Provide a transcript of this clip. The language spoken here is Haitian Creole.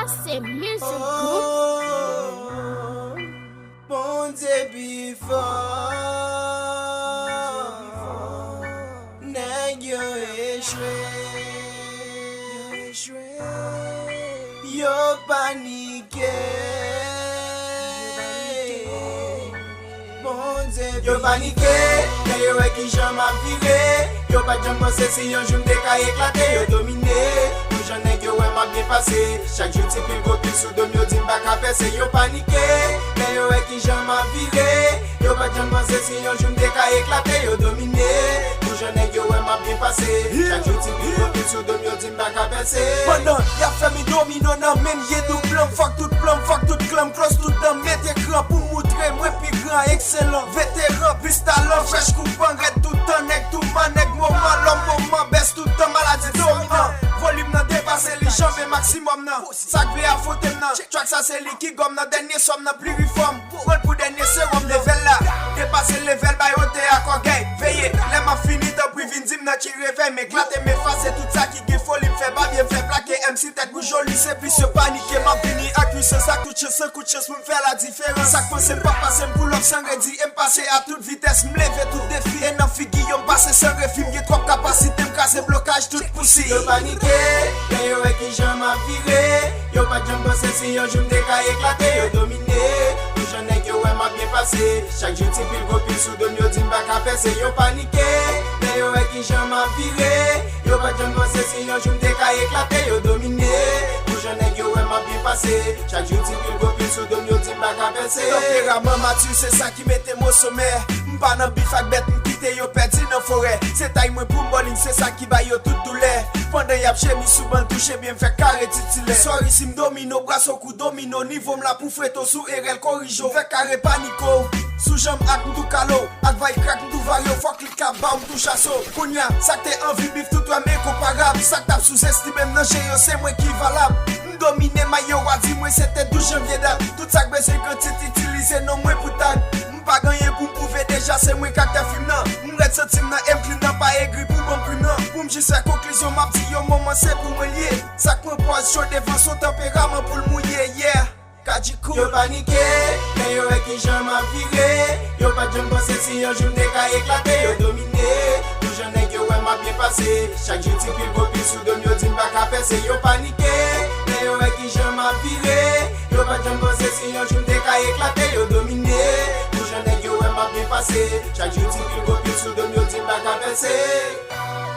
C'est music group. Oh, bon Dieu before nèg yo échoué, yo paniqué, bon Dieu yo paniqué, mais yo est qui j'en m'a viré, yo pas jamais pensé si un jour m'dé ka éclaté, yo dominé. J'en ai que ouais m'a bien passé. Chaque jour t'es pile copine sous dom yo dit m'pas qu'à passer. Yo paniqué, mais yo est qui j'en m'a viré. Yo pas jamais pensé si un jour m'dé ka éclaté. Yo dominé, j'en ai que ouais m'a bien passé. Chaque jour t'es pile copine sous dom yo dit m'pas qu'à passer. Pendant y'a fait mi domino nan men yé tout plan, fuck tout clam, cross tout dans met écran pour montrer moi plus grand, excellent, vétéran, plus talent, fresh coupant, red tout temps, nèg tout man, nèg moment, l'homme moment, best tout temps, maladie dominant. Volume nan dépasse les jambes maximum nan. Ça que à faute nan. Track ça c'est li qui gomme nan dernier somme nan plus reform. Roll pour dernier sérum level là. Dépasser level by haute à quoi gay. Veillez, les ma fini de puis vin dim nan qui réveille m'éclater mes faces et tout ça qui fait folie me fait pas bien fait plaquer MC tête bouge joli c'est puis se paniquer m'a fini à cuisser ça coup de chance pour me faire la différence. Ça pense pas passer pour l'homme sans redit me passer à toute vitesse me lever tout défi et nan figi yo passer sans refim y trop capacité me casser blocage tout poussi. Yo paniqué, mais yo est qui j'en m'a viré. Yo pas jamais pensé si un jour m'dé ka éclaté. Yo dominé, j'en ai que ouais m'a bien passé. Chaque jour t'es pile copine sous dom yo dit m'pas qu'à passer. Yo paniqué, mais yo est qui j'en m'a viré. Yo pas jamais pensé si un jour m'dé ka éclaté. Yo dominé, j'en ai que ouais m'a bien passé. Chaque jour t'es pile copine sous dom yo dit m'pas qu'à passer. Tempérament mature c'est ça qui mettait mon sommet. M'pas nan bif ak bête m'quitte yo perdu dans forêt. C'est taille moi pour m'bowling c'est ça qui va yo tout douleur. Pendant y'a chemise sous ban touché bien fait carré titulaire. Sorry si m'domino bras au coup domino niveau m'la pour freto sous RL corrigeau. Fait carré panico. Sous jambe ak m'tou calo. Ak vaille crack m'tou vario fuck li cap ba m'tou chasso. Kounya ça t'es envie bif tout toi mais comparable. Ça tape sous-estimé nan j'ai c'est moi qui valable. M'dominer maillot wadi moi c'était 12 janvier date. Tout ça que c'est quand tu utiliser non moi pour tag. M'pas gagner pour m'prouver déjà c'est moi qui t'a film nan. M'red sentim nan M clean nan pas aigri pour bon plus non. Pour m'jisse la conclusion m'a dit yo moment c'est pour me lier. Ça que m'pose chaud devant son tempérament pour le mouiller yeah. Kadjikou. Yo paniqué, mais yo est qui j'en m'a viré. Yo pas jamais pensé si un jour m'dé ka éclaté. Yo dominé, j'en ai que ouais m'a bien passé. Chaque jour t'es pile copine sous dom yo dit m'pas qu'à passer. Yo paniqué, mais yo est qui j'en m'a viré. Yo pas jamais pensé si un jour m'dé ka éclaté. Yo dominé, j'en ai que ouais m'a bien passé. Chaque jour t'es pile copine sous dom yo dit m'pas qu'à passer.